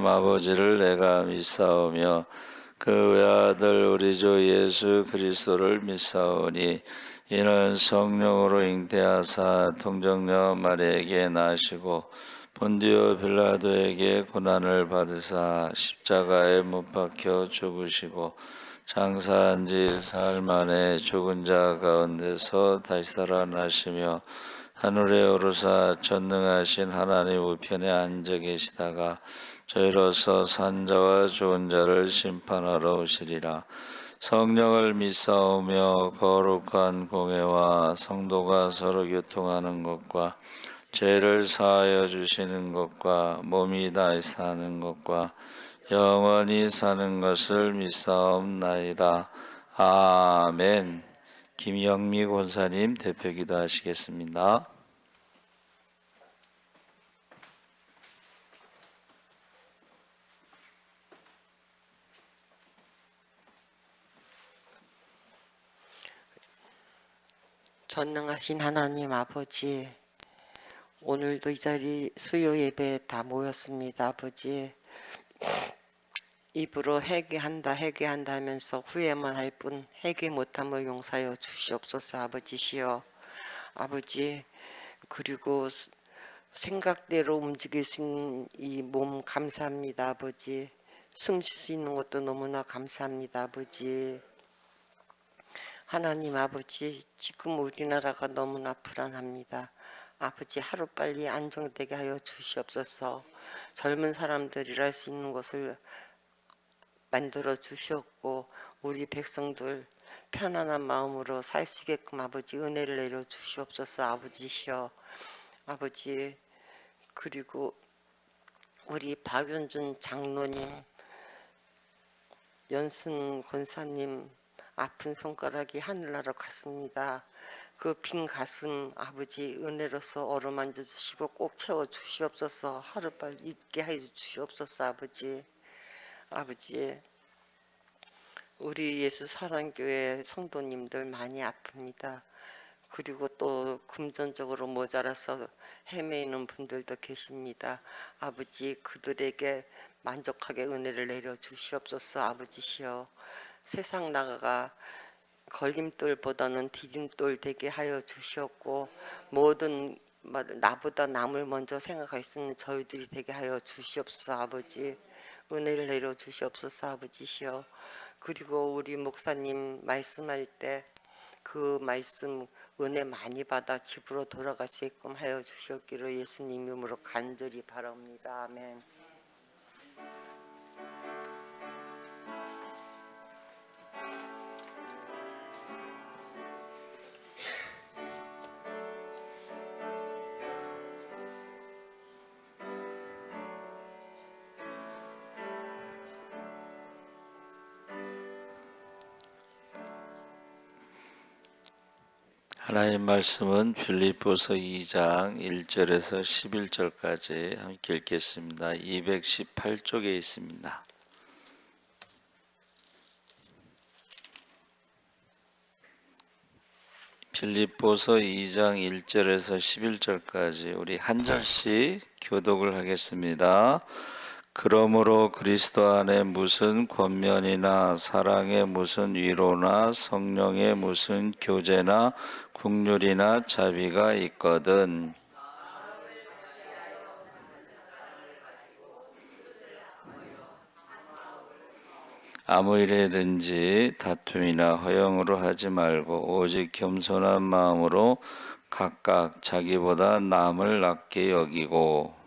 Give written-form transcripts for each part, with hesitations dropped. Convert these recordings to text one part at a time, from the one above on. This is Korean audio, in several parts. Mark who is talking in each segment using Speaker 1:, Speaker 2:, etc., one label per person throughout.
Speaker 1: 하나님 아버지를 내가 믿사오며 그 외아들 우리 주 예수 그리스도를 믿사오니 이는 성령으로 잉태하사 동정녀 마리아에게 나시고 본디오 빌라도에게 고난을 받으사 십자가에 못 박혀 죽으시고 장사한 지 사흘 만에 죽은 자 가운데서 다시 살아나시며 하늘에 오르사 전능하신 하나님 우편에 앉아 계시다가 저희로서 산자와 죽은 자를 심판하러 오시리라. 성령을 믿사오며 거룩한 공회와 성도가 서로 교통하는 것과 죄를 사하여 주시는 것과 몸이 다시 사는 것과 영원히 사는 것을 믿사옵나이다. 아멘. 김영미 권사님 대표기도 하시겠습니다.
Speaker 2: 전능하신 하나님 아버지, 오늘도 이 자리 수요 예배에 다 모였습니다. 아버지, 입으로 회개한다 하면서 후회만 할 뿐 회개 못함을 용서하여 주시옵소서. 아버지시여, 아버지, 그리고 생각대로 움직일 수 있는 이 몸 감사합니다. 아버지, 숨 쉴 수 있는 것도 너무나 감사합니다. 아버지, 하나님 아버지, 지금 우리나라가 너무나 불안합니다. 아버지, 하루빨리 안정되게 하여 주시옵소서. 젊은 사람들이 일할 수 있는 곳을 만들어 주시옵고 우리 백성들 편안한 마음으로 살 수 있게끔 아버지 은혜를 내려 주시옵소서. 아버지시여, 아버지, 그리고 우리 박윤준 장로님, 연순 권사님 아픈 손가락이 하늘나라 갔습니다. 그 빈 가슴 아버지 은혜로서 어루만져 주시고 꼭 채워 주시옵소서. 하루빨리 있게 해 주시옵소서. 아버지, 아버지, 우리 예수 사랑교회 성도님들 많이 아픕니다. 그리고 또 금전적으로 모자라서 헤매이는 분들도 계십니다. 아버지, 그들에게 만족하게 은혜를 내려 주시옵소서. 아버지시여, 세상 나가가 걸림돌보다는 디딤돌 되게 하여 주시옵고 모든 나보다 남을 먼저 생각할 수 있는 저희들이 되게 하여 주시옵소서. 아버지, 은혜를 내려 주시옵소서. 아버지시여, 그리고 우리 목사님 말씀할 때 그 말씀 은혜 많이 받아 집으로 돌아갈 수 있게끔 하여 주시옵기를 예수님 이름으로 간절히 바랍니다. 아멘.
Speaker 1: 하나님 말씀은 빌립보서 2장 1절에서 11절까지 함께 읽겠습니다. 218쪽에 있습니다. 빌립보서 2장 1절에서 11절까지 우리 한 절씩 교독을 하겠습니다. 그러므로 그리스도 안에 무슨 권면이나 사랑의 무슨 위로나 성령의 무슨 교제나 국률이나 자비가 있거든 아무 일에든지 다툼이나 허영으로 하지 말고 오직 겸손한 마음으로 각각 자기보다 남을 낮게 여기고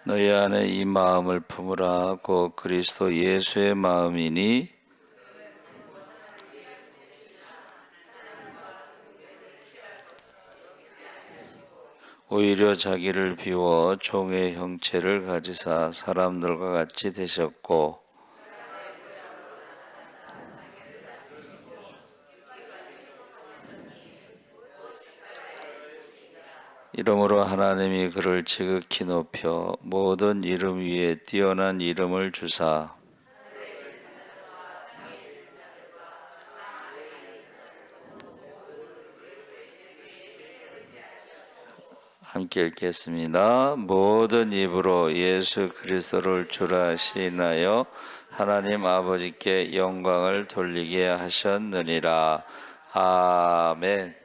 Speaker 1: 너희 안에 이 마음을 품으라. 곧 그리스도 예수의 마음이니 오히려 자기를 비워 종의 형체를 가지사 사람들과 같이 되셨고 이러므로 하나님이 그를 지극히 높여 모든 이름 위에 뛰어난 이름을 주사 함께 읽겠습니다. 모든 입으로 예수 그리스도를 주라 시인하여 하나님 아버지께 영광을 돌리게 하셨느니라. 아멘.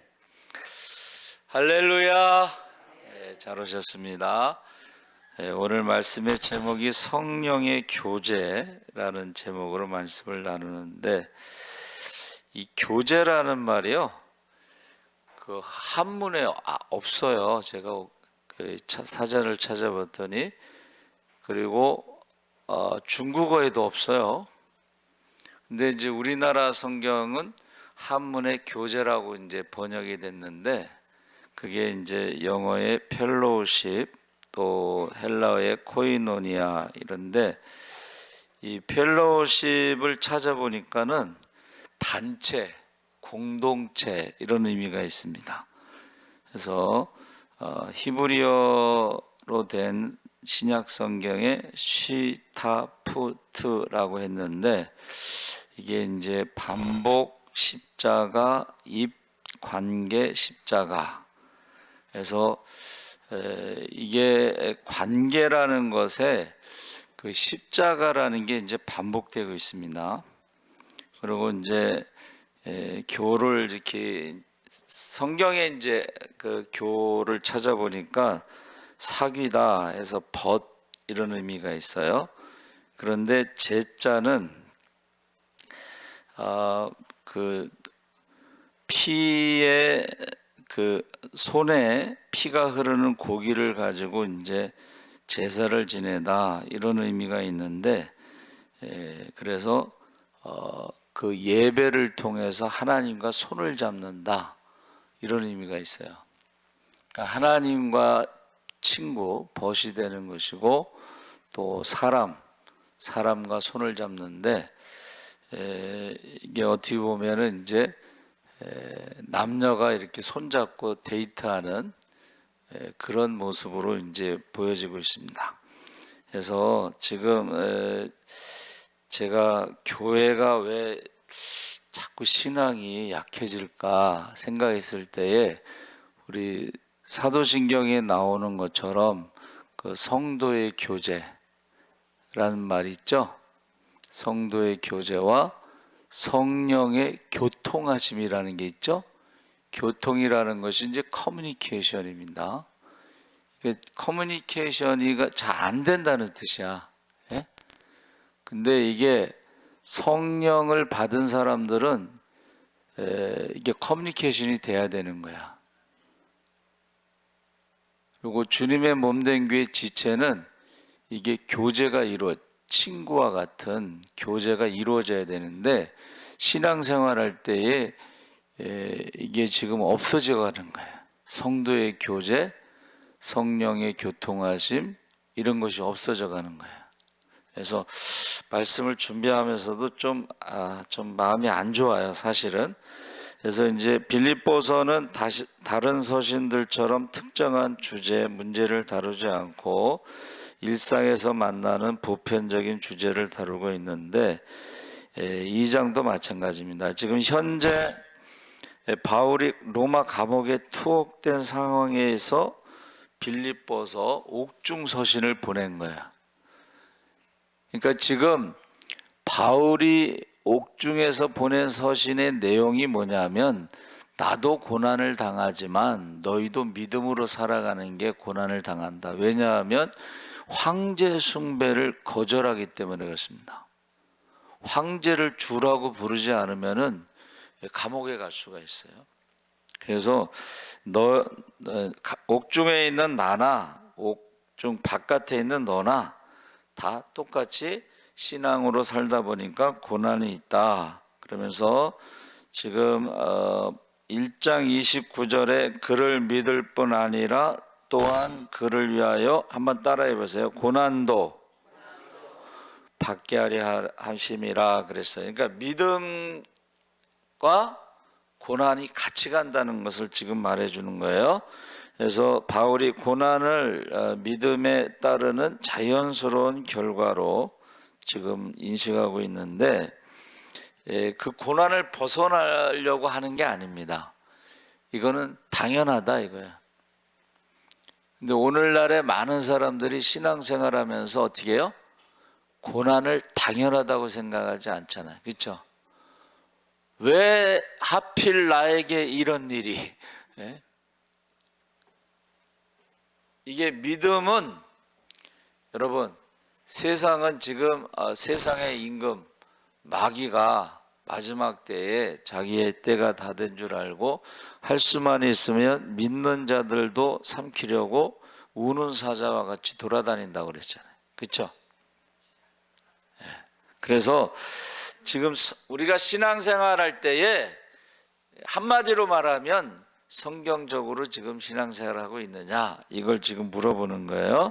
Speaker 1: 할렐루야. 잘 오셨습니다. 오늘 말씀의 제목이 성령의 교제라는 제목으로 말씀을 나누는데, 이 교제라는 말이요, 그 한문에 없어요. 제가 그 사전을 찾아봤더니, 그리고 중국어에도 없어요. 근데 이제 우리나라 성경은 한문에 교제라고 이제 번역이 됐는데, 그게 이제 영어의 펠로우십, 또 헬라어의 코이노니아 이런데, 이 펠로우십을 찾아보니까는 단체, 공동체 이런 의미가 있습니다. 그래서 히브리어로 된 신약 성경에 시타푸트라고 했는데, 이게 이제 반복 십자가, 입 관계 십자가. 그래서 이게 관계라는 것에 그 십자가라는 게 이제 반복되고 있습니다. 그리고 이제 교를 이렇게 성경에 이제 그 교를 찾아보니까 사귀다 해서 벗 이런 의미가 있어요. 그런데 제자는 그 피에 그 손에 피가 흐르는 고기를 가지고 이제 제사를 지내다 이런 의미가 있는데, 그래서 그 예배를 통해서 하나님과 손을 잡는다 이런 의미가 있어요. 그러니까 하나님과 친구, 벗이 되는 것이고, 또 사람과 손을 잡는데, 이게 어떻게 보면은 이제 남녀가 이렇게 손잡고 데이트하는 그런 모습으로 이제 보여지고 있습니다. 그래서 지금 제가 교회가 왜 자꾸 신앙이 약해질까 생각했을 때에, 우리 사도신경에 나오는 것처럼 그 성도의 교제라는 말이 있죠. 성도의 교제와 성령의 교통하심이라는 게 있죠. 교통이라는 것이 이제 커뮤니케이션입니다. 커뮤니케이션이 잘 안 된다는 뜻이야. 예? 근데 이게 성령을 받은 사람들은 이게 커뮤니케이션이 돼야 되는 거야. 그리고 주님의 몸된 교회 지체는 이게 교제가 친구와 같은 교제가 이루어져야 되는데, 신앙생활할 때에 이게 지금 없어져 가는 거예요. 성도의 교제, 성령의 교통하심 이런 것이 없어져 가는 거예요. 그래서 말씀을 준비하면서도 좀 마음이 안 좋아요, 사실은. 그래서 이제 빌립보서는 다른 서신들처럼 특정한 주제, 문제를 다루지 않고 일상에서 만나는 보편적인 주제를 다루고 있는데, 2장도 마찬가지입니다. 지금 현재 바울이 로마 감옥에 투옥된 상황에서 빌립보서 옥중 서신을 보낸 거야. 그러니까 지금 바울이 옥중에서 보낸 서신의 내용이 뭐냐면, 나도 고난을 당하지만 너희도 믿음으로 살아가는 게 고난을 당한다. 왜냐하면 황제 숭배를 거절하기 때문에 그렇습니다. 황제를 주라고 부르지 않으면은 감옥에 갈 수가 있어요. 그래서 옥중에 있는 나나 옥중 바깥에 있는 너나 다 똑같이 신앙으로 살다 보니까 고난이 있다. 그러면서 지금 1장 29절에 그를 믿을 뿐 아니라 또한 그를 위하여, 한번 따라해 보세요. 고난도 받게 하려 하심이라 그랬어요. 그러니까 믿음과 고난이 같이 간다는 것을 지금 말해 주는 거예요. 그래서 바울이 고난을 믿음에 따르는 자연스러운 결과로 지금 인식하고 있는데, 그 고난을 벗어나려고 하는 게 아닙니다. 이거는 당연하다 이거야. 근데 오늘날에 많은 사람들이 신앙생활하면서 어떻게 해요? 고난을 당연하다고 생각하지 않잖아요. 그렇죠? 왜 하필 나에게 이런 일이? 예? 이게 믿음은, 여러분, 세상은 지금 세상의 임금 마귀가 마지막 때에 자기의 때가 다 된 줄 알고 할 수만 있으면 믿는 자들도 삼키려고 우는 사자와 같이 돌아다닌다고 그랬잖아요. 그렇죠? 그래서 지금 우리가 신앙생활 할 때에 한마디로 말하면 성경적으로 지금 신앙생활을 하고 있느냐, 이걸 지금 물어보는 거예요.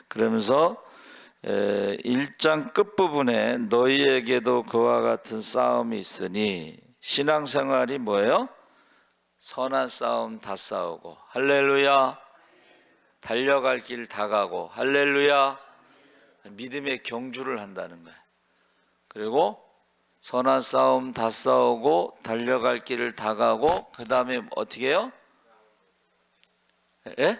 Speaker 1: 그러면서 1장 끝부분에 너희에게도 그와 같은 싸움이 있으니, 신앙생활이 뭐예요? 선한 싸움 다 싸우고, 할렐루야. 달려갈 길 다 가고, 할렐루야. 믿음의 경주를 한다는 거예요. 그리고 선한 싸움 다 싸우고 달려갈 길을 다 가고, 그 다음에 어떻게 해요? 예?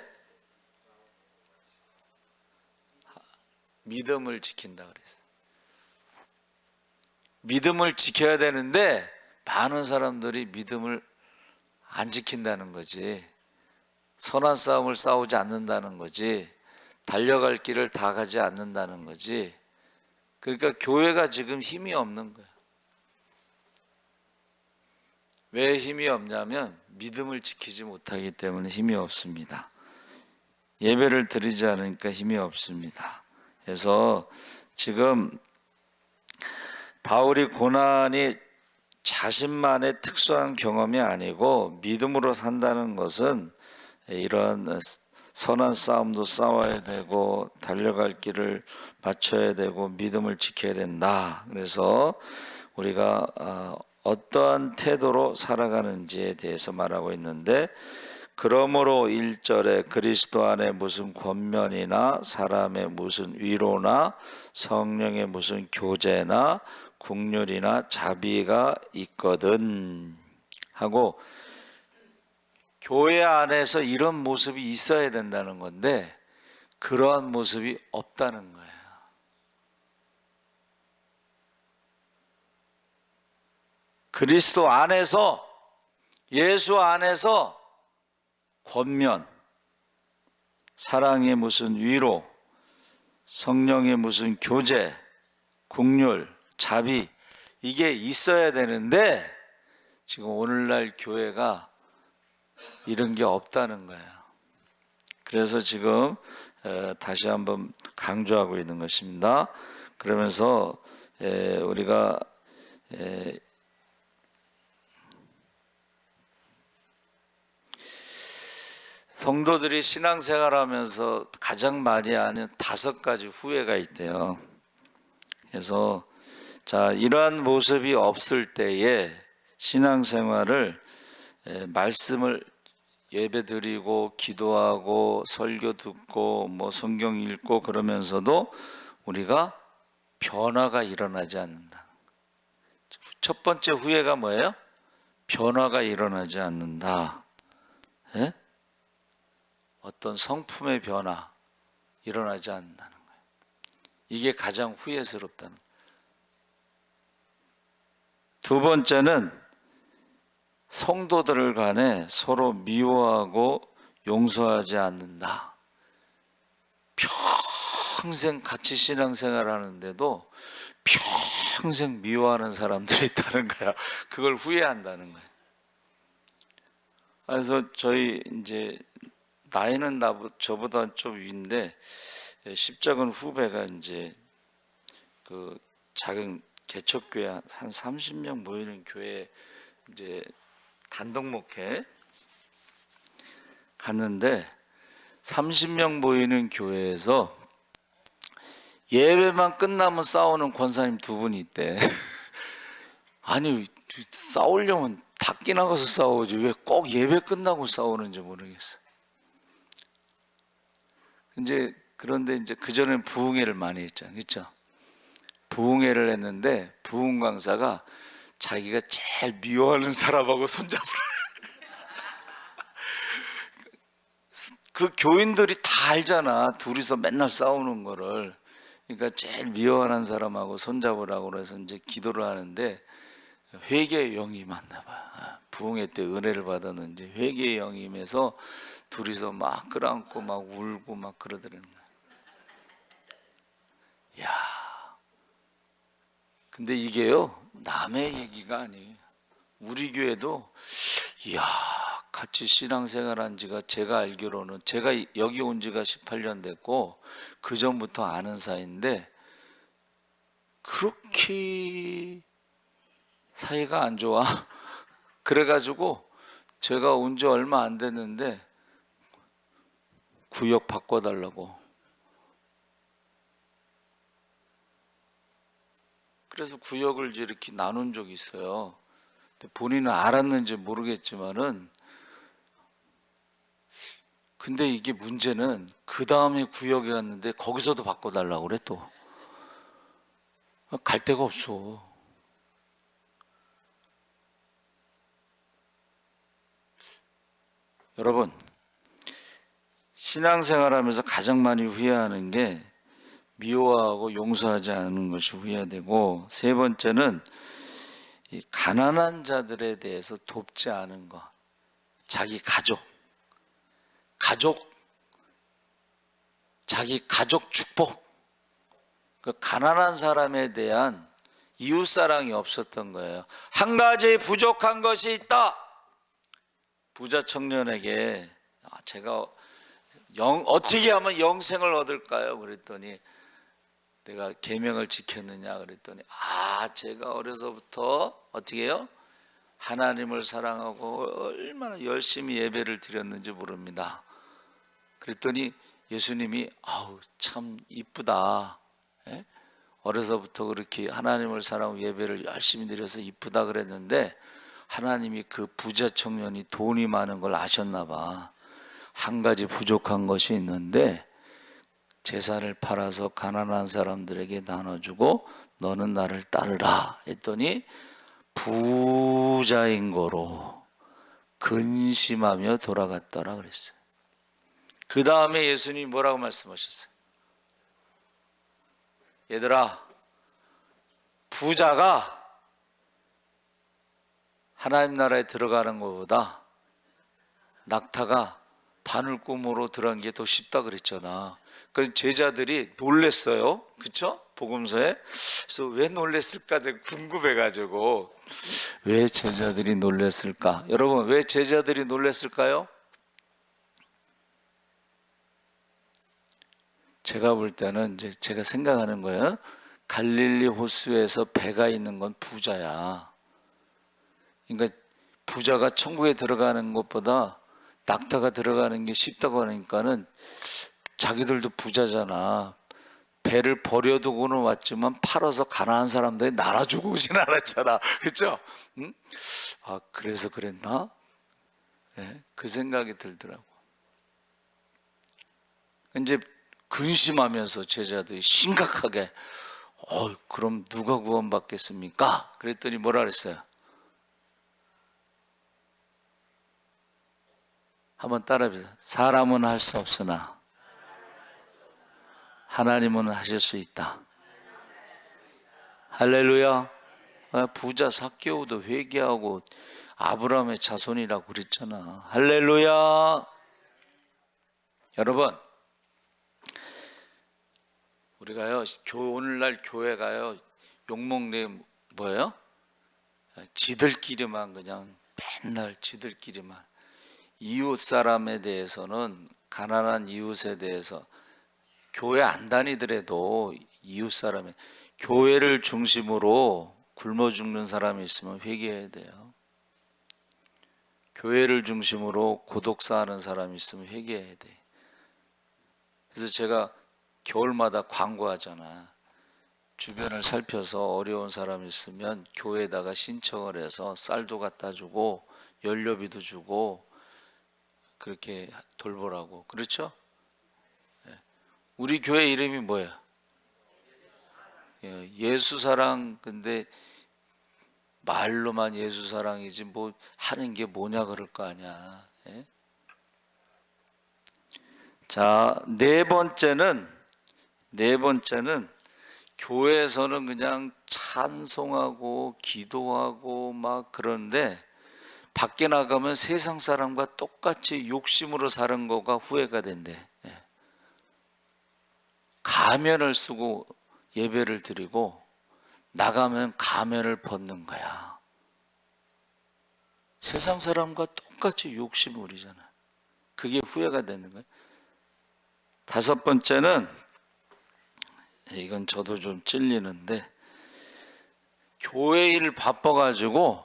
Speaker 1: 믿음을 지킨다 그랬어요. 믿음을 지켜야 되는데 많은 사람들이 믿음을 안 지킨다는 거지. 선한 싸움을 싸우지 않는다는 거지. 달려갈 길을 다 가지 않는다는 거지. 그러니까 교회가 지금 힘이 없는 거예요. 왜 힘이 없냐면 믿음을 지키지 못하기 때문에 힘이 없습니다. 예배를 드리지 않으니까 힘이 없습니다. 그래서 지금 바울이 고난이 자신만의 특수한 경험이 아니고 믿음으로 산다는 것은 이런 선한 싸움도 싸워야 되고 달려갈 길을 맞춰야 되고 믿음을 지켜야 된다. 그래서 우리가 어떠한 태도로 살아가는지에 대해서 말하고 있는데, 그러므로 1절에 그리스도 안에 무슨 권면이나 사람의 무슨 위로나 성령의 무슨 교제나 국률이나 자비가 있거든 하고, 교회 안에서 이런 모습이 있어야 된다는 건데 그러한 모습이 없다는 거예요. 그리스도 안에서, 예수 안에서 권면, 사랑의 무슨 위로, 성령의 무슨 교제, 국률, 자비, 이게 있어야 되는데 지금 오늘날 교회가 이런 게 없다는 거예요. 그래서 지금 다시 한번 강조하고 있는 것입니다. 그러면서 우리가 성도들이 신앙생활하면서 가장 많이 하는 5가지 후회가 있대요. 그래서 이러한 모습이 없을 때에 신앙생활을, 말씀을 예배드리고 기도하고 설교 듣고 뭐 성경 읽고 그러면서도 우리가 변화가 일어나지 않는다. 첫 번째 후회가 뭐예요? 변화가 일어나지 않는다. 예? 어떤 성품의 변화 일어나지 않는다는 거예요. 이게 가장 후회스럽다는 거예요. 두 번째는 성도들 간에 서로 미워하고 용서하지 않는다. 평생 같이 신앙생활 하는데도 평생 미워하는 사람들이 있다는 거야. 그걸 후회한다는 거예요. 그래서 저희 이제 나이는 저보다 좀 위인데 십자군 후배가 이제 그 작은 개척교회 한 30명 모이는 교회 이제 단독 목회 갔는데 30명 모이는 교회에서 예배만 끝나면 싸우는 권사님 2분이 있대. 아니 싸우려면 닭기 나가서 싸우지 왜 꼭 예배 끝나고 싸우는지 모르겠어. 이제 그런데 이제 그 전에 부흥회를 많이 했잖아요, 그렇죠? 부흥회를 했는데 부흥 강사가 자기가 제일 미워하는 사람하고 손잡으라. 그 교인들이 다 알잖아. 둘이서 맨날 싸우는 거를. 그러니까 제일 미워하는 사람하고 손잡으라고 그래서 이제 기도를 하는데 회개의 영이 임했나 봐. 부흥회 때 은혜를 받았는지 회개의 영이 임해서 둘이서 막 끌어안고 막 울고 막 그러더라는 거야. 야, 근데 이게요 남의 얘기가 아니에요. 우리 교회도 이야 같이 신앙생활한 지가 제가 알기로는 제가 여기 온 지가 18년 됐고 그 전부터 아는 사이인데 그렇게 사이가 안 좋아. 그래가지고 제가 온 지 얼마 안 됐는데 구역 바꿔달라고. 그래서 구역을 이제 이렇게 나눈 적이 있어요. 근데 본인은 알았는지 모르겠지만은 근데 이게 문제는 그 다음에 구역에 갔는데 거기서도 바꿔달라고 그래 또. 갈 데가 없어. 여러분 신앙생활하면서 가장 많이 후회하는 게 미워하고 용서하지 않는 것이 후회되고 세 번째는 이 가난한 자들에 대해서 돕지 않은 것. 자기 자기 가족 축복. 그 가난한 사람에 대한 이웃사랑이 없었던 거예요. 한 가지 부족한 것이 있다. 부자 청년에게 제가 어떻게 하면 영생을 얻을까요? 그랬더니 내가 계명을 지켰느냐 그랬더니 제가 어려서부터 어떻게 해요? 하나님을 사랑하고 얼마나 열심히 예배를 드렸는지 모릅니다. 그랬더니 예수님이 참 이쁘다. 예? 어려서부터 그렇게 하나님을 사랑하고 예배를 열심히 드려서 이쁘다 그랬는데 하나님이 그 부자 청년이 돈이 많은 걸 아셨나 봐. 한 가지 부족한 것이 있는데 재산을 팔아서 가난한 사람들에게 나눠주고 너는 나를 따르라 했더니 부자인 거로 근심하며 돌아갔더라 그랬어요. 그 다음에 예수님이 뭐라고 말씀하셨어요? 얘들아, 부자가 하나님 나라에 들어가는 것보다 낙타가 바늘꿈으로 들어간 게 더 쉽다 그랬잖아. 그래서 제자들이 놀랬어요. 그쵸? 복음서에. 그래서 왜 놀랬을까 궁금해가지고 왜 제자들이 놀랬을까? 여러분 왜 제자들이 놀랬을까요? 제가 볼 때는 이제 제가 생각하는 거예요. 갈릴리 호수에서 배가 있는 건 부자야. 그러니까 부자가 천국에 들어가는 것보다 낙타가 들어가는 게 쉽다고 하니까는 자기들도 부자잖아. 배를 버려두고는 왔지만 팔아서 가난한 사람들이 나눠주고 오진 않았잖아. 그렇죠? 응? 그래서 그랬나? 네, 그 생각이 들더라고. 이제 근심하면서 제자들이 심각하게 그럼 누가 구원받겠습니까? 그랬더니 뭐라 그랬어요? 한번 따라해보세요. 사람은 할 수 없으나 하나님은 하실 수 있다. 할렐루야. 부자 삭개오도 회개하고 아브라함의 자손이라고 그랬잖아. 할렐루야. 여러분 우리가요 오늘날 교회가요 욕먹는 뭐예요? 지들끼리만 그냥 맨날 지들끼리만. 이웃 사람에 대해서는 가난한 이웃에 대해서 교회 안 다니더라도 이웃 사람에 교회를 중심으로 굶어 죽는 사람이 있으면 회개해야 돼요. 교회를 중심으로 고독사하는 사람이 있으면 회개해야 돼. 그래서 제가 겨울마다 광고하잖아. 주변을 살펴서 어려운 사람이 있으면 교회에다가 신청을 해서 쌀도 갖다 주고 연료비도 주고 그렇게 돌보라고. 그렇죠? 우리 교회 이름이 뭐야? 예수사랑. 근데 말로만 예수사랑이지 뭐 하는 게 뭐냐 그럴 거 아니야. 자, 네 번째는 교회에서는 그냥 찬송하고 기도하고 막 그러는데 밖에 나가면 세상 사람과 똑같이 욕심으로 사는 거가 후회가 된대. 예. 가면을 쓰고 예배를 드리고 나가면 가면을 벗는 거야. 세상 사람과 똑같이 욕심을 부리잖아. 그게 후회가 되는 거예요. 다섯 번째는, 이건 저도 좀 찔리는데, 교회 일 바빠가지고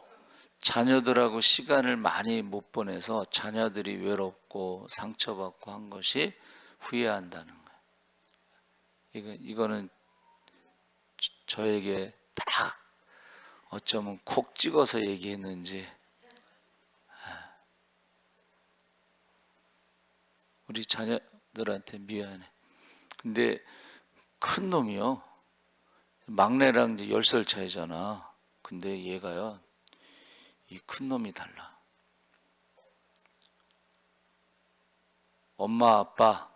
Speaker 1: 자녀들하고 시간을 많이 못 보내서 자녀들이 외롭고 상처받고 한 것이 후회한다는 거예요. 이거는 저에게 딱 어쩌면 콕 찍어서 얘기했는지, 우리 자녀들한테 미안해. 근데 큰 놈이요, 막내랑 이제 10살 차이잖아. 근데 얘가요, 이 큰 놈이 달라. 엄마 아빠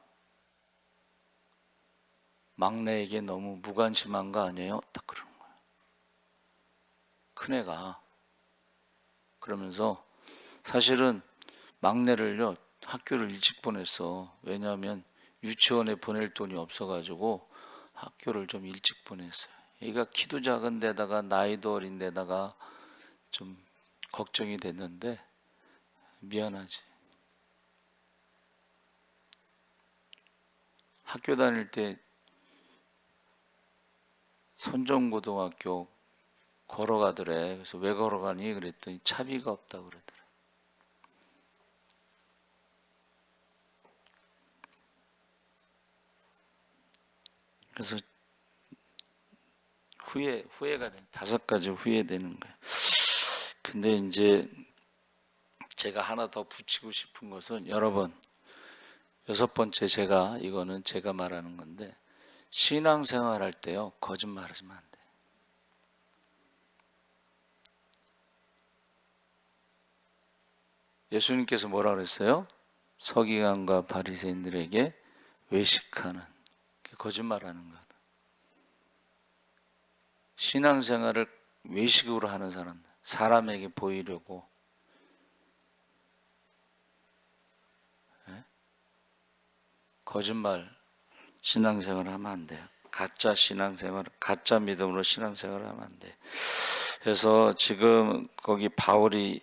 Speaker 1: 막내에게 너무 무관심한 거 아니에요? 딱 그러는 거야. 큰애가. 그러면서 사실은 막내를요 학교를 일찍 보냈어. 왜냐하면 유치원에 보낼 돈이 없어가지고 학교를 좀 일찍 보냈어요. 얘가 키도 작은 데다가 나이도 어린 데다가 좀 걱정이 됐는데 미안하지. 학교 다닐 때 선정고등학교 걸어가더래. 그래서 왜 걸어가니? 그랬더니 차비가 없다고 그러더래. 그래서 후회가 돼. 5가지 후회되는 거예요. 근데 이제 제가 하나 더 붙이고 싶은 것은, 여러분, 6번째, 이거는 제가 말하는 건데, 신앙생활 할 때요 거짓말하시면 안 돼. 예수님께서 뭐라 그랬어요? 서기관과 바리새인들에게 외식하는, 거짓말하는 것. 신앙생활을 외식으로 하는 사람들, 사람에게 보이려고. 거짓말 신앙생활 하면 안 돼요. 가짜 신앙생활, 가짜 믿음으로 신앙생활 하면 안 돼. 그래서 지금 거기 바울이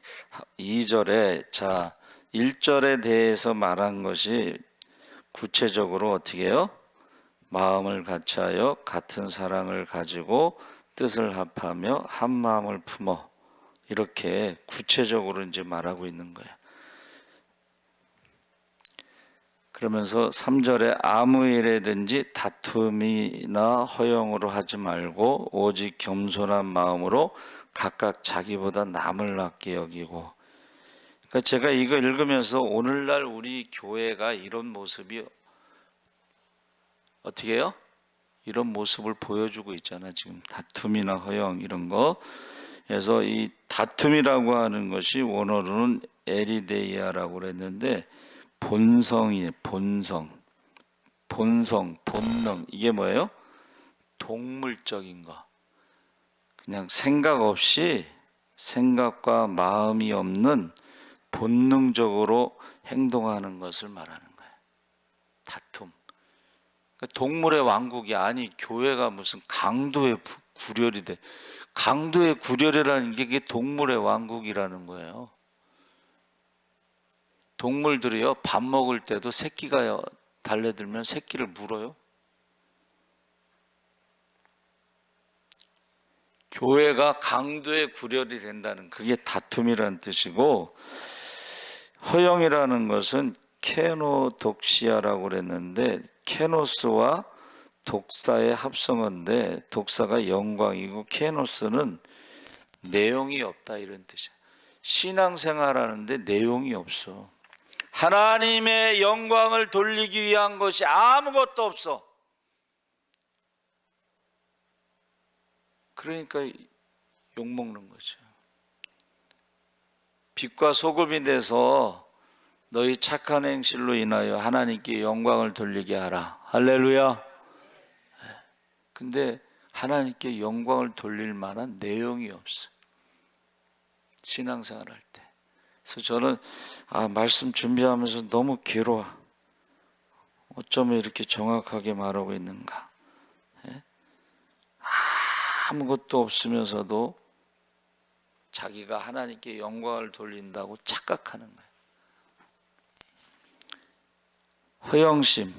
Speaker 1: 2절에, 자, 1절에 대해서 말한 것이 구체적으로 어떻게 해요? 마음을 같이하여 같은 사랑을 가지고 뜻을 합하며 한 마음을 품어, 이렇게 구체적으로 이제 말하고 있는 거예요. 그러면서 3절에 아무 일에든지 다툼이나 허영으로 하지 말고 오직 겸손한 마음으로 각각 자기보다 남을 낫게 여기고. 그러니까 제가 이거 읽으면서 오늘날 우리 교회가 이런 모습이 어떻게 해요? 이런 모습을 보여주고 있잖아. 지금 다툼이나 허영 이런 거. 그래서 이 다툼이라고 하는 것이 원어로는 에리데이아라고 그랬는데, 본성이에요. 본능. 이게 뭐예요? 동물적인 거. 그냥 생각 없이, 생각과 마음이 없는 본능적으로 행동하는 것을 말하는 거예요. 다툼. 그러니까 동물의 왕국이 아니, 교회가 무슨 강도의 구렬이 돼. 강도의 구렬이라는 게 동물의 왕국이라는 거예요. 동물들이요 밥 먹을 때도 새끼가 달려들면 새끼를 물어요. 교회가 강도의 구렬이 된다는, 그게 다툼이라는 뜻이고, 허영이라는 것은 케노독시아라고 그랬는데, 케노스와 독사의 합성어인데, 독사가 영광이고 케노스는 내용이 없다, 이런 뜻이야. 신앙생활 하는데 내용이 없어. 하나님의 영광을 돌리기 위한 것이 아무것도 없어. 그러니까 욕먹는 거죠. 빛과 소금이 돼서 너희 착한 행실로 인하여 하나님께 영광을 돌리게 하라. 할렐루야. 근데 하나님께 영광을 돌릴 만한 내용이 없어. 신앙생활 할 때. 그래서 저는 말씀 준비하면서 너무 괴로워. 어쩌면 이렇게 정확하게 말하고 있는가. 아무것도 없으면서도 자기가 하나님께 영광을 돌린다고 착각하는 거예요. 허영심,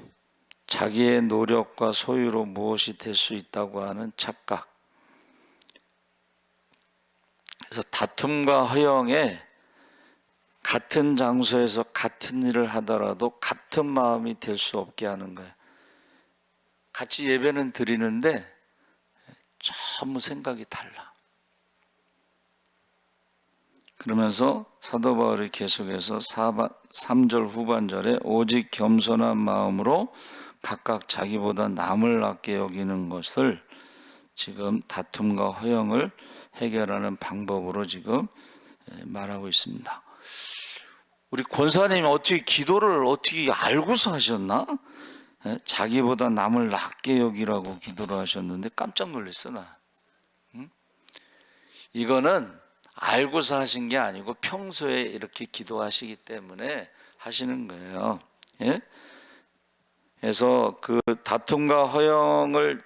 Speaker 1: 자기의 노력과 소유로 무엇이 될 수 있다고 하는 착각. 그래서 다툼과 허영에 같은 장소에서 같은 일을 하더라도 같은 마음이 될 수 없게 하는 거예요. 같이 예배는 드리는데 전부 생각이 달라. 그러면서 사도 바울이 계속해서 3절 후반절에 오직 겸손한 마음으로 각각 자기보다 남을 낫게 여기는 것을 지금 다툼과 허영을 해결하는 방법으로 지금 말하고 있습니다. 우리 권사님이 어떻게 기도를 어떻게 알고서 하셨나? 자기보다 남을 낫게 여기라고 기도를 하셨는데 깜짝 놀랐어 나. 이거는 알고서 하신 게 아니고 평소에 이렇게 기도하시기 때문에 하시는 거예요. 예? 그래서 그 다툼과 허영을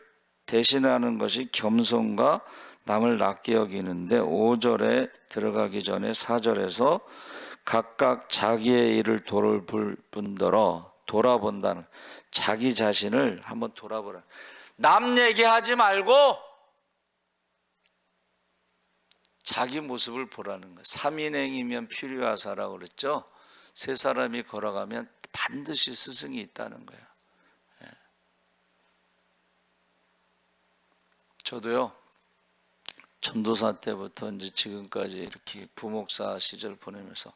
Speaker 1: 대신하는 것이 겸손과 남을 낫게 여기는데 5절에 들어가기 전에 4절에서 각각 자기의 일을 돌볼 뿐더러 돌아본다는, 자기 자신을 한번 돌아보라. 남 얘기하지 말고 자기 모습을 보라는 거예요. 3인행이면 필요하사라고 그랬죠. 세 사람이 걸어가면 반드시 스승이 있다는 거예요. 저도요, 전도사 때부터 이제 지금까지 이렇게 부목사 시절 보내면서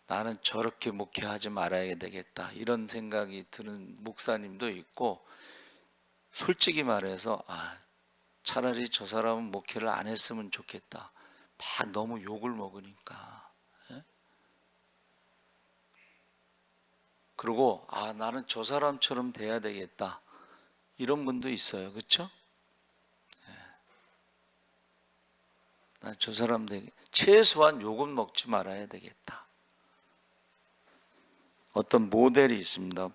Speaker 1: 나는 저렇게 목회하지 말아야 되겠다 이런 생각이 드는 목사님도 있고, 솔직히 말해서 차라리 저 사람은 목회를 안 했으면 좋겠다. 막 너무 욕을 먹으니까. 그리고 나는 저 사람처럼 돼야 되겠다 이런 분도 있어요. 그렇죠? 난 저 사람 되게 최소한 욕은 먹지 말아야 되겠다. 어떤 모델이 있습니다.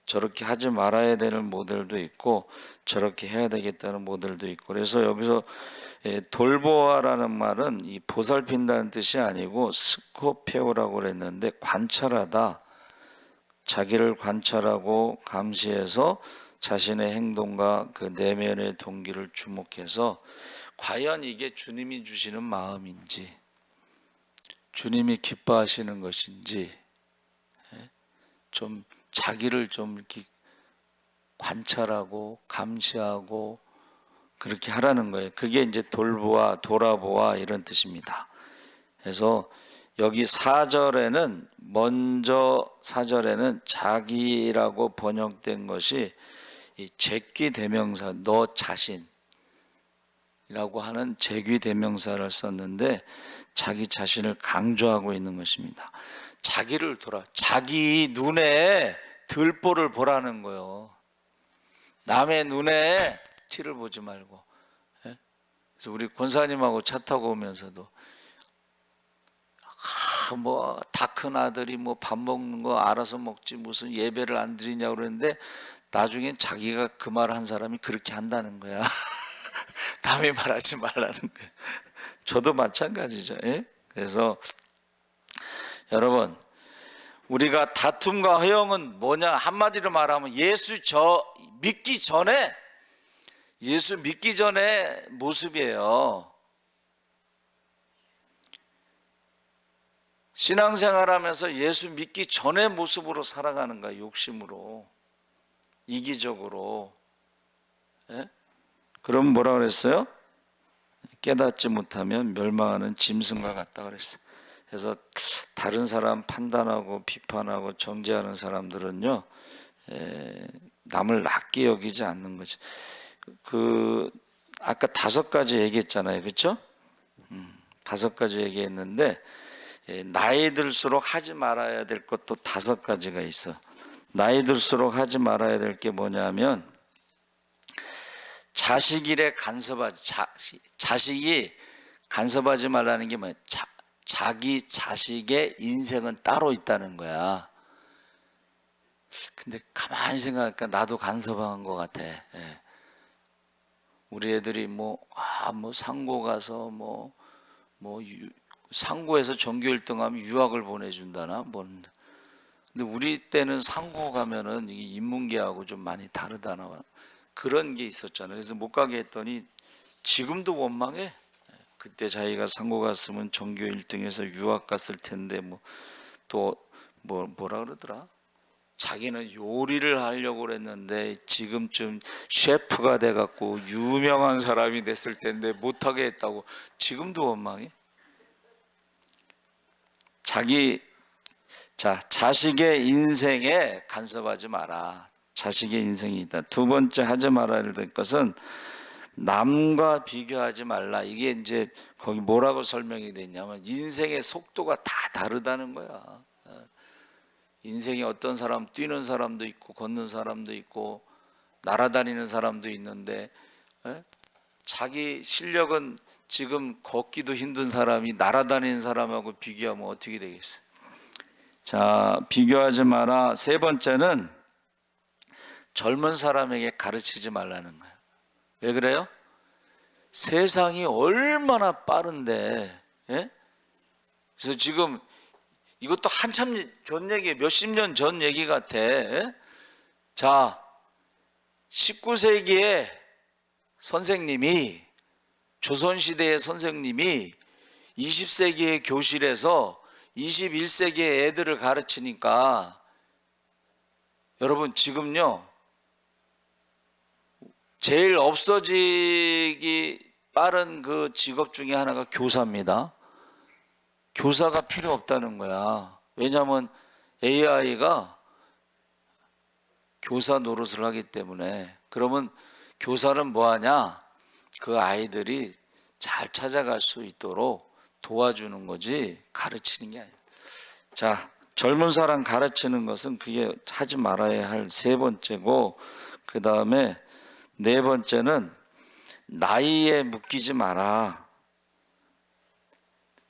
Speaker 1: 저렇게 하지 말아야 되는 모델도 있고 저렇게 해야 되겠다는 모델도 있고. 그래서 여기서 돌보아라는 말은 이 보살핀다는 뜻이 아니고 스코페오라고 그랬는데 관찰하다, 자기를 관찰하고 감시해서 자신의 행동과 그 내면의 동기를 주목해서 과연 이게 주님이 주시는 마음인지, 주님이 기뻐하시는 것인지 좀 자기를 좀 이렇게 관찰하고 감시하고 그렇게 하라는 거예요. 그게 이제 돌보아, 돌아보아 이런 뜻입니다. 그래서 여기 4절에는 먼저 4절에는 자기라고 번역된 것이 이 제귀 대명사, 너 자신이라고 하는 제귀 대명사를 썼는데 자기 자신을 강조하고 있는 것입니다. 자기를 자기 눈에 들보를 보라는 거예요. 남의 눈에 티를 보지 말고. 그래서 우리 권사님하고 차 타고 오면서도 다 큰 아들이 밥 먹는 거 알아서 먹지 무슨 예배를 안 드리냐고 그러는데 나중엔 자기가 그 말을 한 사람이 그렇게 한다는 거야. 남의 말하지 말라는 거야. 저도 마찬가지죠. 그래서 여러분, 우리가 다툼과 허영은 뭐냐? 한마디로 말하면 예수 믿기 전에 모습이에요. 신앙생활하면서 예수 믿기 전의 모습으로 살아가는 거야. 욕심으로, 이기적으로. 그럼 뭐라 그랬어요? 깨닫지 못하면 멸망하는 짐승과 같다 그랬어요. 그래서 다른 사람 판단하고 비판하고 정죄하는 사람들은요, 남을 낮게 여기지 않는 거지. 아까 5가지 얘기했잖아요, 그렇죠? 5가지 얘기했는데 나이 들수록 하지 말아야 될 것도 5가지가 있어. 나이 들수록 하지 말아야 될 게 뭐냐면 자식 일에 자식이 간섭하지 말라는 게 뭐야? 자기 자식의 인생은 따로 있다는 거야. 근데 가만히 생각하니까 나도 간섭한 것 같아. 예. 우리 애들이 뭐 상고 가서 상고에서 전교 1등하면 유학을 보내준다나 뭔. 근데 우리 때는 상고 가면은 이게 인문계하고 좀 많이 다르다나 그런 게 있었잖아요. 그래서 못 가게 했더니 지금도 원망해. 그때 자기가 상고 갔으면 전교 1등해서 유학 갔을 텐데 뭐라 그러더라? 자기는 요리를 하려고 그랬는데 지금쯤 셰프가 돼갖고 유명한 사람이 됐을 텐데 못하게 했다고 지금도 원망해. 자식의 인생에 간섭하지 마라. 자식의 인생이 있다. 두 번째 하지 말아야 될 것은 남과 비교하지 말라. 이게 이제 거기 뭐라고 설명이 됐냐면 인생의 속도가 다 다르다는 거야. 인생에 어떤 사람 뛰는 사람도 있고 걷는 사람도 있고 날아다니는 사람도 있는데 자기 실력은 지금 걷기도 힘든 사람이 날아다니는 사람하고 비교하면 어떻게 되겠어요? 자, 비교하지 마라. 세 번째는 젊은 사람에게 가르치지 말라는 거예요. 왜 그래요? 세상이 얼마나 빠른데, 예? 그래서 지금 이것도 한참 전 얘기, 몇십 년 전 얘기 같아. 예? 자, 19세기에 선생님이, 조선시대의 선생님이 20세기의 교실에서 21세기의 애들을 가르치니까 여러분 지금요 제일 없어지기 빠른 그 직업 중에 하나가 교사입니다. 교사가 필요 없다는 거야. 왜냐하면 AI가 교사 노릇을 하기 때문에. 그러면 교사는 뭐하냐? 그 아이들이 잘 찾아갈 수 있도록 도와주는 거지 가르치는 게 아니야. 자, 젊은 사람 가르치는 것은 그게 하지 말아야 할 세 번째고, 그 다음에 네 번째는 나이에 묶이지 마라.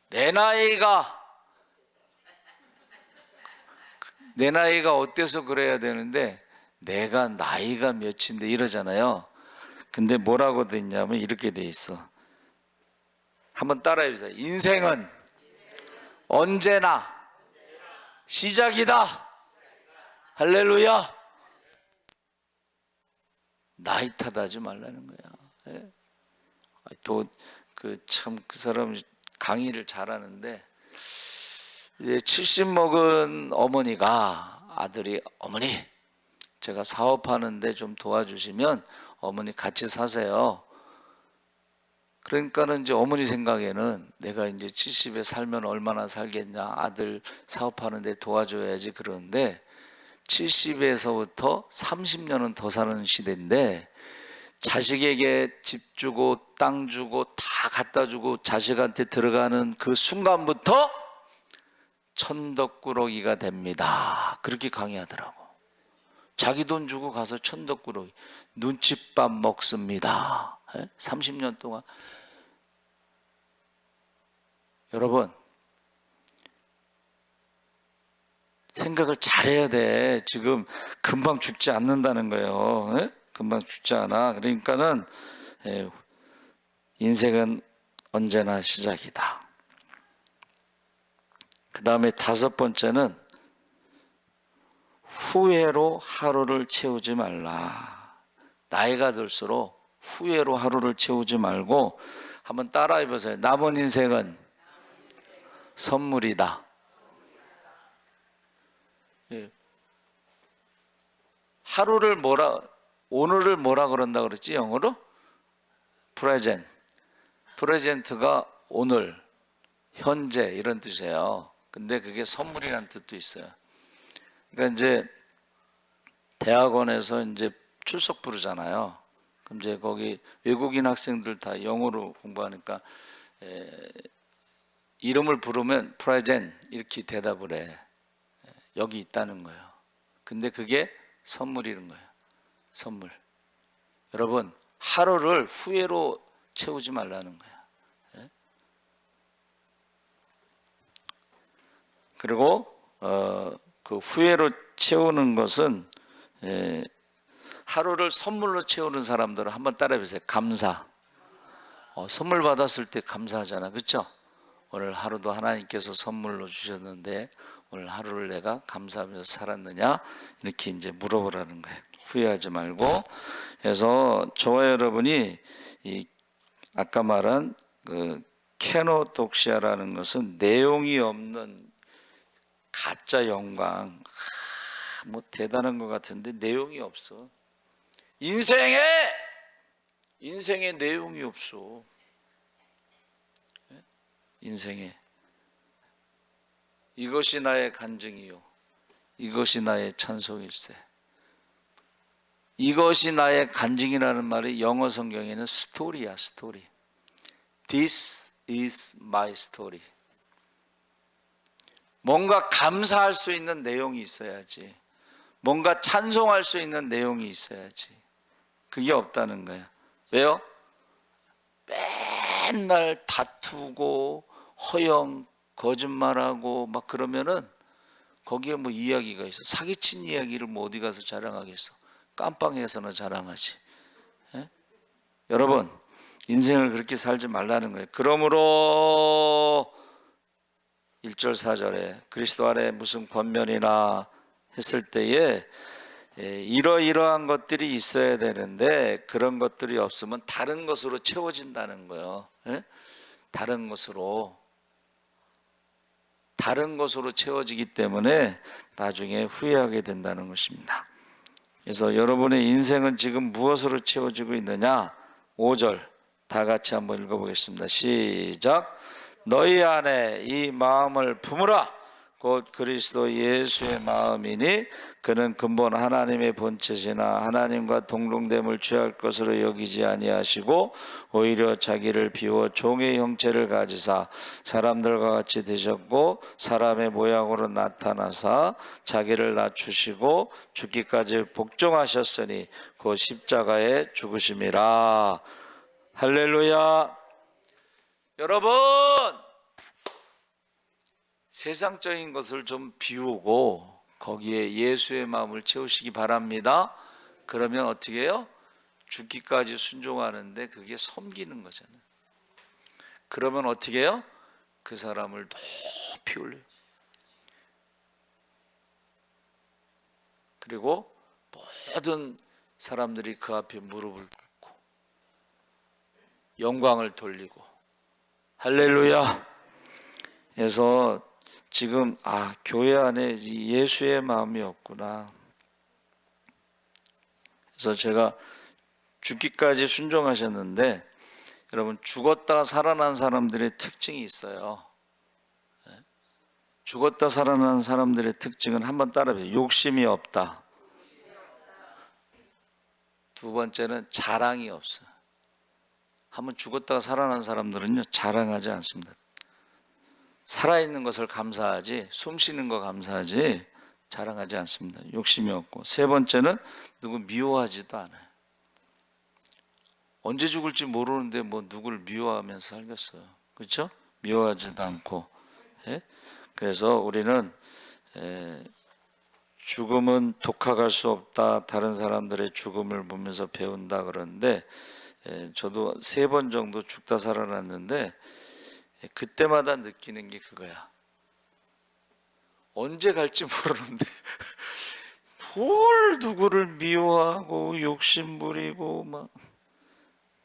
Speaker 1: 내 나이가 어때서 그래야 되는데 내가 나이가 몇인데 이러잖아요. 근데 뭐라고 돼 있냐면 이렇게 돼 있어. 한번 따라해 보세요. 인생은 언제나 시작이다. 할렐루야. 나이 탓하지 말라는 거야. 예? 또 그 사람 강의를 잘하는데 이제 70 먹은 어머니가 아들이 어머니 제가 사업하는데 좀 도와주시면 어머니 같이 사세요. 그러니까는 이제 어머니 생각에는 내가 이제 70에 살면 얼마나 살겠냐, 아들 사업하는데 도와줘야지. 그러는데 70에서부터 30년은 더 사는 시대인데 자식에게 집 주고 땅 주고 다 갖다 주고 자식한테 들어가는 그 순간부터 천덕꾸러기가 됩니다. 그렇게 강의하더라고. 자기 돈 주고 가서 천덕꾸러기 눈칫밥 먹습니다. 30년 동안. 여러분 생각을 잘해야 돼. 지금 금방 죽지 않는다는 거예요. 금방 죽지 않아. 그러니까는 인생은 언제나 시작이다. 그 다음에 다섯 번째는 후회로 하루를 채우지 말라. 나이가 들수록 후회로 하루를 채우지 말고 한번 따라해 보세요. 남은 인생은 선물이다. 하루를 오늘을 뭐라 그런다 그랬지 영어로? 프레젠트. 프레젠트가 오늘, 현재 이런 뜻이에요. 근데 그게 선물이라는 뜻도 있어요. 그러니까 이제 대학원에서 이제 출석 부르잖아요. 그럼 이제 거기 외국인 학생들 다 영어로 공부하니까 이름을 부르면 프레젠 이렇게 대답을 해. 여기 있다는 거예요. 근데 그게 선물이는 거예요. 선물. 여러분, 하루를 후회로 채우지 말라는 거예요. 그리고 그 후회로 채우는 것은 하루를 선물로 채우는 사람들은 한번 따라해 보세요. 감사. 선물 받았을 때 감사하잖아, 그렇죠? 오늘 하루도 하나님께서 선물로 주셨는데 오늘 하루를 내가 감사하면서 살았느냐 이렇게 이제 물어보라는 거예요. 후회하지 말고. 그래서 저와 여러분이 이 아까 말한 그 케노독시아라는 것은 내용이 없는 가짜 영광. 뭐 대단한 것 같은데 내용이 없어. 인생에 내용이 없어. 인생에 이것이 나의 간증이요 이것이 나의 찬송일세. 이것이 나의 간증이라는 말이 영어 성경에는 스토리야. 스토리. This is my story. 뭔가 감사할 수 있는 내용이 있어야지. 뭔가 찬송할 수 있는 내용이 있어야지. 그게 없다는 거야. 왜요? 맨날 다투고 허영 거짓말하고 막 그러면은 거기에 뭐 이야기가 있어. 사기친 이야기를 뭐 어디 가서 자랑하겠어. 깜빵에서는 자랑하지. 예? 여러분, 인생을 그렇게 살지 말라는 거예요. 그러므로 1절 4절에 그리스도 안에 무슨 권면이나 했을 때에 이러이러한 것들이 있어야 되는데 그런 것들이 없으면 다른 것으로 채워진다는 거예요. 다른 것으로 채워지기 때문에 나중에 후회하게 된다는 것입니다. 그래서 여러분의 인생은 지금 무엇으로 채워지고 있느냐? 5절 다 같이 한번 읽어보겠습니다. 시작. 너희 안에 이 마음을 품으라. 곧 그리스도 예수의 마음이니 그는 근본 하나님의 본체시나 하나님과 동등됨을 취할 것으로 여기지 아니하시고 오히려 자기를 비워 종의 형체를 가지사 사람들과 같이 되셨고 사람의 모양으로 나타나사 자기를 낮추시고 죽기까지 복종하셨으니 그 십자가에 죽으심이라. 할렐루야. 여러분, 세상적인 것을 좀 비우고 거기에 예수의 마음을 채우시기 바랍니다. 그러면 어떻게 해요? 죽기까지 순종하는데 그게 섬기는 거잖아요. 그러면 어떻게 해요? 그 사람을 높이 올려요. 그리고 모든 사람들이 그 앞에 무릎을 꿇고 영광을 돌리고. 할렐루야. 그래서 지금 교회 안에 예수의 마음이 없구나. 그래서 제가 죽기까지 순종하셨는데 여러분, 죽었다 살아난 사람들의 특징이 있어요. 죽었다 살아난 사람들의 특징은 한번 따라해보세요. 욕심이 없다. 두 번째는 자랑이 없어요. 한번 죽었다가 살아난 사람들은요, 자랑하지 않습니다. 살아있는 것을 감사하지, 숨 쉬는 거 감사하지 자랑하지 않습니다. 욕심이 없고. 세 번째는 누구 미워하지도 않아요. 언제 죽을지 모르는데 뭐 누구를 미워하면서 살겠어요. 그렇죠? 미워하지도 않고. 그래서 우리는 죽음은 독학할 수 없다. 다른 사람들의 죽음을 보면서 배운다 그러는데 저도 3번 정도 죽다 살아났는데 그때마다 느끼는 게 그거야. 언제 갈지 모르는데 뭘 누구를 미워하고 욕심 부리고 막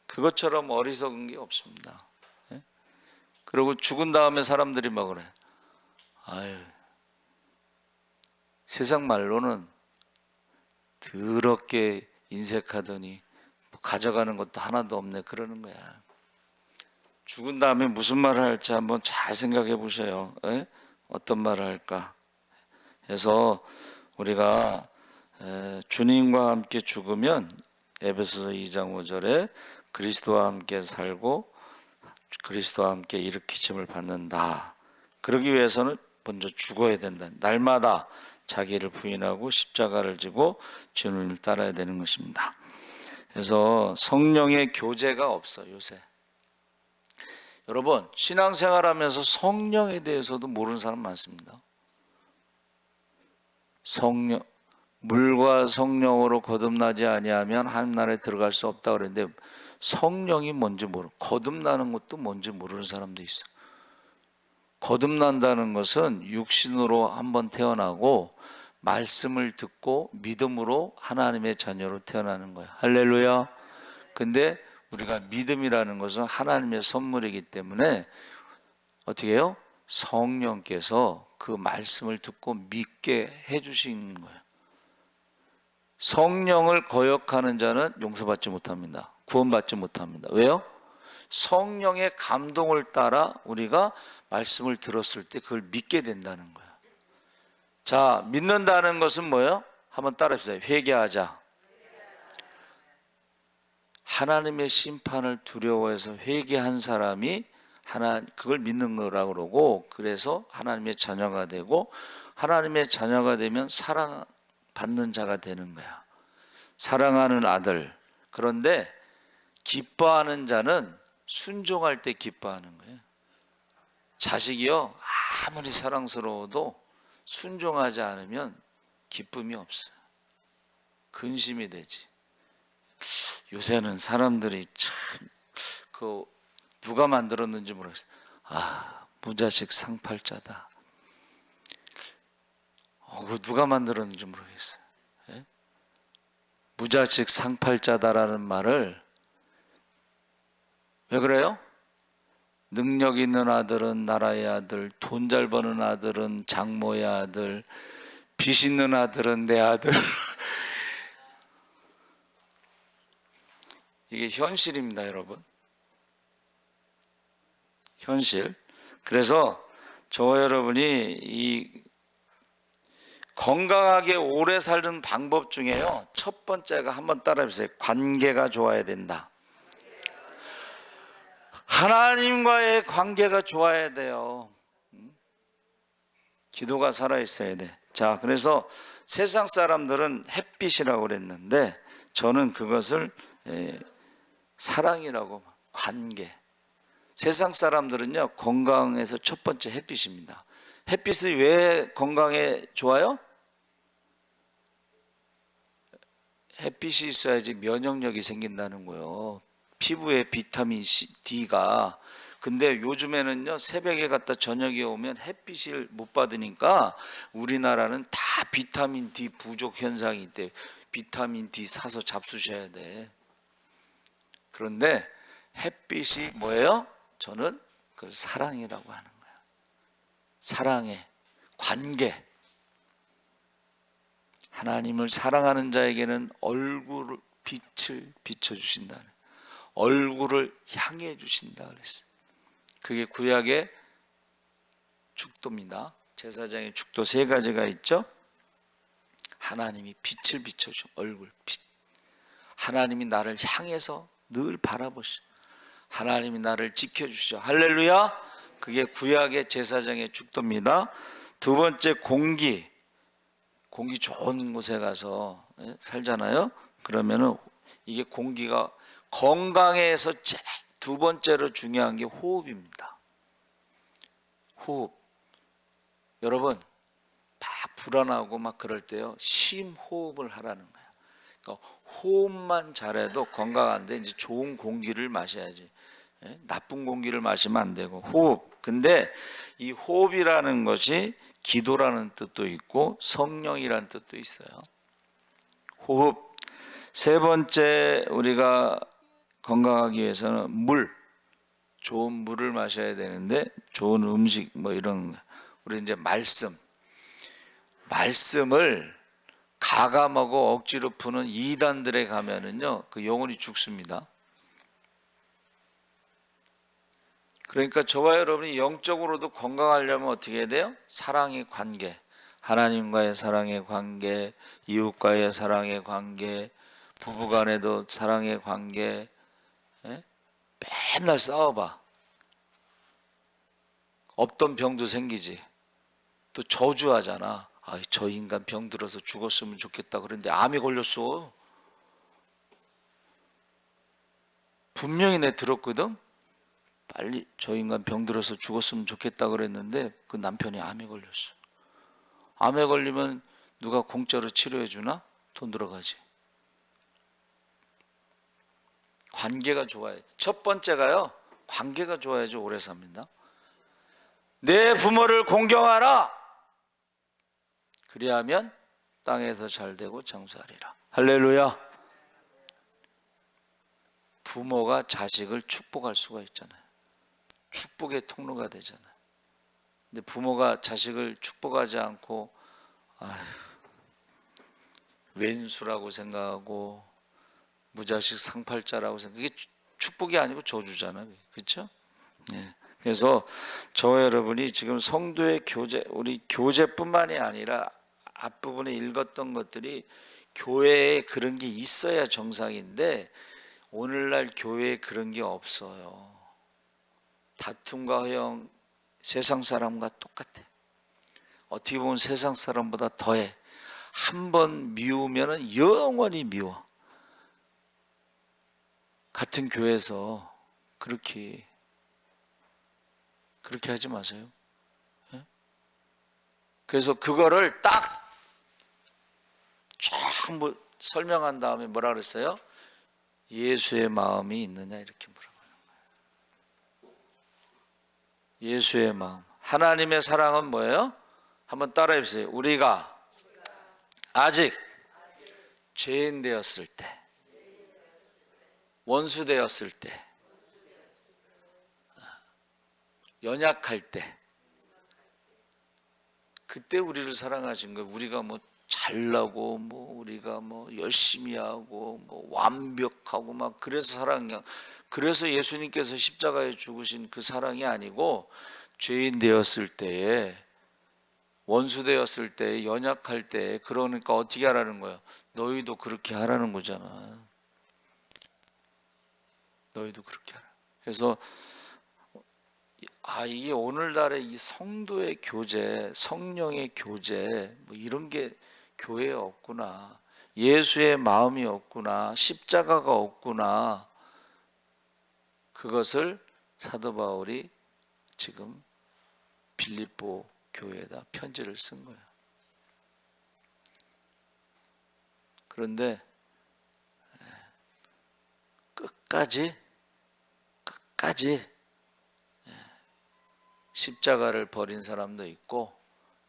Speaker 1: 그것처럼 어리석은 게 없습니다. 그리고 죽은 다음에 사람들이 막 그래. 아유, 세상 말로는 더럽게 인색하더니 뭐 가져가는 것도 하나도 없네 그러는 거야. 죽은 다음에 무슨 말을 할지 한번 잘 생각해 보세요. 어떤 말을 할까? 그래서 우리가 주님과 함께 죽으면 에베소서 2장 5절에 그리스도와 함께 살고 그리스도와 함께 일으키심을 받는다. 그러기 위해서는 먼저 죽어야 된다. 날마다 자기를 부인하고 십자가를 지고 주님을 따라야 되는 것입니다. 그래서 성령의 교제가 없어 요새. 여러분 신앙생활하면서 성령에 대해서도 모르는 사람 많습니다. 성령, 물과 성령으로 거듭나지 아니하면 하나님 나라에 들어갈 수 없다 그랬는데 성령이 뭔지 모르고 거듭나는 것도 뭔지 모르는 사람도 있어. 거듭난다는 것은 육신으로 한번 태어나고 말씀을 듣고 믿음으로 하나님의 자녀로 태어나는 거야. 할렐루야. 근데 우리가 믿음이라는 것은 하나님의 선물이기 때문에 어떻게 해요? 성령께서 그 말씀을 듣고 믿게 해주신 거예요. 성령을 거역하는 자는 용서받지 못합니다. 구원받지 못합니다. 왜요? 성령의 감동을 따라 우리가 말씀을 들었을 때 그걸 믿게 된다는 거예요. 자, 믿는다는 것은 뭐예요? 한번 따라 해보세요. 회개하자. 하나님의 심판을 두려워해서 회개한 사람이 그걸 믿는 거라고 그러고, 그래서 하나님의 자녀가 되고, 하나님의 자녀가 되면 사랑받는 자가 되는 거야. 사랑하는 아들. 그런데 기뻐하는 자는 순종할 때 기뻐하는 거예요. 자식이요, 아무리 사랑스러워도 순종하지 않으면 기쁨이 없어요. 근심이 되지. 요새는 사람들이 참 누가 만들었는지 모르겠어요. 무자식 상팔자다. 그거 누가 만들었는지 모르겠어요. 예? 무자식 상팔자다라는 말을 왜 그래요? 능력 있는 아들은 나라의 아들, 돈 잘 버는 아들은 장모의 아들, 빚 있는 아들은 내 아들. 이게 현실입니다, 여러분. 현실. 그래서 저와 여러분이 이 건강하게 오래 사는 방법 중에요, 첫 번째가 한번 따라해보세요. 관계가 좋아야 된다. 하나님과의 관계가 좋아야 돼요. 기도가 살아있어야 돼. 자, 그래서 세상 사람들은 햇빛이라고 그랬는데 저는 그것을 사랑이라고, 관계. 세상 사람들은요, 건강에서 첫 번째 햇빛입니다. 햇빛이 왜 건강에 좋아요? 햇빛이 있어야지 면역력이 생긴다는 거예요. 피부에 비타민 D가. 근데 요즘에는요, 새벽에 갔다 저녁에 오면 햇빛을 못 받으니까 우리나라는 다 비타민 D 부족 현상이 있대. 비타민 D 사서 잡수셔야 돼. 그런데 햇빛이 뭐예요? 저는 그걸 사랑이라고 하는 거예요. 사랑의 관계. 하나님을 사랑하는 자에게는 얼굴을 빛을 비춰주신다는, 얼굴을 향해 주신다 그랬어요. 그게 구약의 축도입니다. 제사장의 축도 세 가지가 있죠. 하나님이 빛을 비춰줘. 얼굴 빛. 하나님이 나를 향해서 늘 바라보시오. 하나님이 나를 지켜주시오. 할렐루야. 그게 구약의 제사장의 축도입니다. 두 번째, 공기 좋은 곳에 가서 살잖아요. 그러면은 이게 공기가, 건강에서 두 번째로 중요한 게 호흡입니다. 호흡. 여러분 막 불안하고 막 그럴 때요, 심호흡을 하라는 거예요. 그러니까 호흡만 잘해도 건강한데 이제 좋은 공기를 마셔야지. 나쁜 공기를 마시면 안 되고 호흡. 근데 이 호흡이라는 것이 기도라는 뜻도 있고 성령이라는 뜻도 있어요. 호흡. 세 번째, 우리가 건강하기 위해서는 물, 좋은 물을 마셔야 되는데, 좋은 음식 뭐 이런, 우리 이제 말씀을 가감하고 억지로 푸는 이단들에 가면은요, 그 영혼이 죽습니다. 그러니까 저와 여러분이 영적으로도 건강하려면 어떻게 해야 돼요? 사랑의 관계, 하나님과의 사랑의 관계, 이웃과의 사랑의 관계, 부부간에도 사랑의 관계. 맨날 싸워봐. 없던 병도 생기지. 또 저주하잖아. 아, 저 인간 병 들어서 죽었으면 좋겠다 그랬는데 암이 걸렸어. 분명히 내 들었거든. 빨리 저 인간 병 들어서 죽었으면 좋겠다 그랬는데 그 남편이 암에 걸렸어. 암에 걸리면 누가 공짜로 치료해 주나? 돈 들어가지. 관계가 좋아야. 첫 번째가요, 관계가 좋아야지 오래 삽니다. 내 부모를 공경하라. 그리하면 땅에서 잘 되고 장수하리라. 할렐루야. 부모가 자식을 축복할 수가 있잖아요. 축복의 통로가 되잖아요. 근데 부모가 자식을 축복하지 않고 왼수라고 생각하고 무자식 상팔자라고 생각. 그게 축복이 아니고 저주잖아요. 그렇죠? 네. 그래서 저와 여러분이 지금 성도의 교제, 우리 교제뿐만이 아니라 앞부분에 읽었던 것들이 교회에 그런 게 있어야 정상인데 오늘날 교회에 그런 게 없어요. 다툼과 허영 세상 사람과 똑같아. 어떻게 보면 세상 사람보다 더해. 한 번 미우면 영원히 미워. 같은 교회에서 그렇게 하지 마세요. 예? 그래서 그거를 딱 전부 설명한 다음에 뭐라 그랬어요? 예수의 마음이 있느냐 이렇게 물어보는 거예요. 예수의 마음. 하나님의 사랑은 뭐예요? 한번 따라해 보세요. 우리가 아직 죄인 되었을 때, 원수 되었을 때, 연약할 때, 그때 우리를 사랑하신 거예요. 우리가 뭐 잘나고 뭐 우리가 뭐 열심히 하고 뭐 완벽하고 막 그래서 사랑이야. 그래서 예수님께서 십자가에 죽으신 그 사랑이 아니고 죄인 되었을 때에, 원수 되었을 때, 연약할 때, 그러니까 어떻게 하라는 거예요? 너희도 그렇게 하라는 거잖아. 너희도 그렇게 하라. 그래서 이게 오늘날의 이 성도의 교제, 성령의 교제, 뭐 이런 게 교회에 없구나. 예수의 마음이 없구나. 십자가가 없구나. 그것을 사도 바울이 지금 빌립보 교회에다 편지를 쓴 거예요. 그런데 끝까지 십자가를 버린 사람도 있고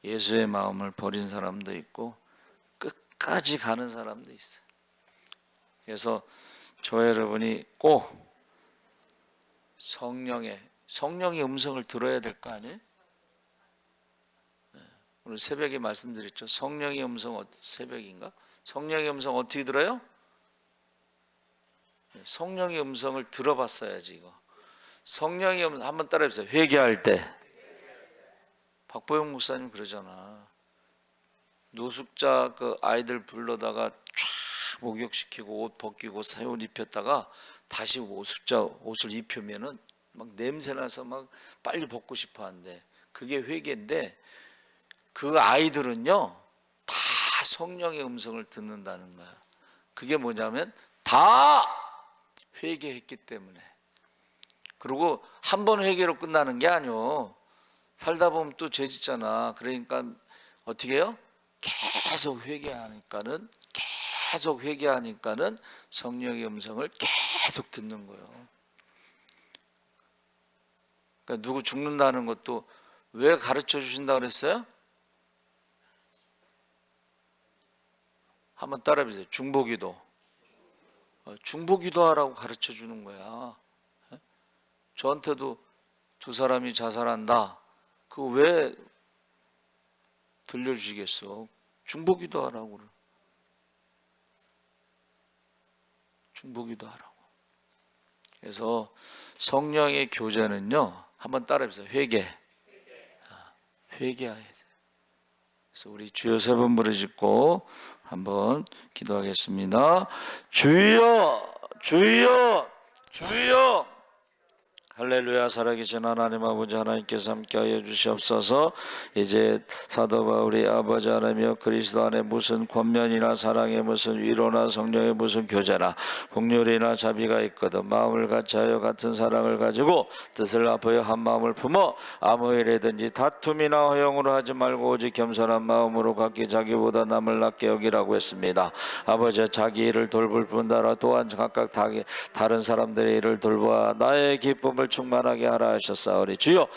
Speaker 1: 예수의 마음을 버린 사람도 있고 끝까지 가는 사람도 있어요. 그래서 저 여러분이 꼭 성령의 음성을 들어야 될 거 아니에요? 오늘 새벽에 말씀드렸죠. 성령의 음성, 새벽인가? 성령의 음성 어떻게 들어요? 성령의 음성을 들어봤어야지 이거. 성령의 음성 한번 따라해보세요. 회개할 때. 박보영 목사님 그러잖아. 노숙자 그 아이들 불러다가 쫙 목욕시키고 옷 벗기고 새 옷 입혔다가 다시 노숙자 옷을 입히면은 막 냄새나서 막 빨리 벗고 싶어 한대. 그게 회개인데 그 아이들은요 다 성령의 음성을 듣는다는 거야. 그게 뭐냐면 다 회개했기 때문에. 그리고 한 번 회개로 끝나는 게 아니오. 살다 보면 또 죄 짓잖아. 그러니까 어떻게 해요? 계속 회개하니까는 성령의 음성을 계속 듣는 거예요. 그러니까 누구 죽는다는 것도 왜 가르쳐 주신다 그랬어요? 한번 따라해보세요. 중보기도. 중보기도 하라고 가르쳐 주는 거야. 저한테도 두 사람이 자살한다. 그거 왜 들려주시겠어? 중보기도 하라고 그래. 중보기도 하라고. 그래서 성령의 교제는요. 한번 따라해보세요. 회개해야 돼. 그래서 우리 주여 세 번 부르짖고 한번 기도하겠습니다. 주여, 주여, 주여. 할렐루야. 살아계신 하나님 아버지 하나님께서 함께하여 주시옵소서. 이제 사도 바울이 아버지 하나님이여 그리스도 안에 무슨 권면이나 사랑에 무슨 위로나 성령의 무슨 교제나 긍휼이나 자비가 있거든 마음을 같이하여 같은 사랑을 가지고 뜻을 합하여 한 마음을 품어 아무 일에든지 다툼이나 허용으로 하지 말고 오직 겸손한 마음으로 각기 자기보다 남을 낮게 여기라고 했습니다. 아버지 자기 일을 돌볼 뿐더러 또한 각각 다른 사람들의 일을 돌보아 나의 기쁨을 충만하게 하라 하셨사오니 주여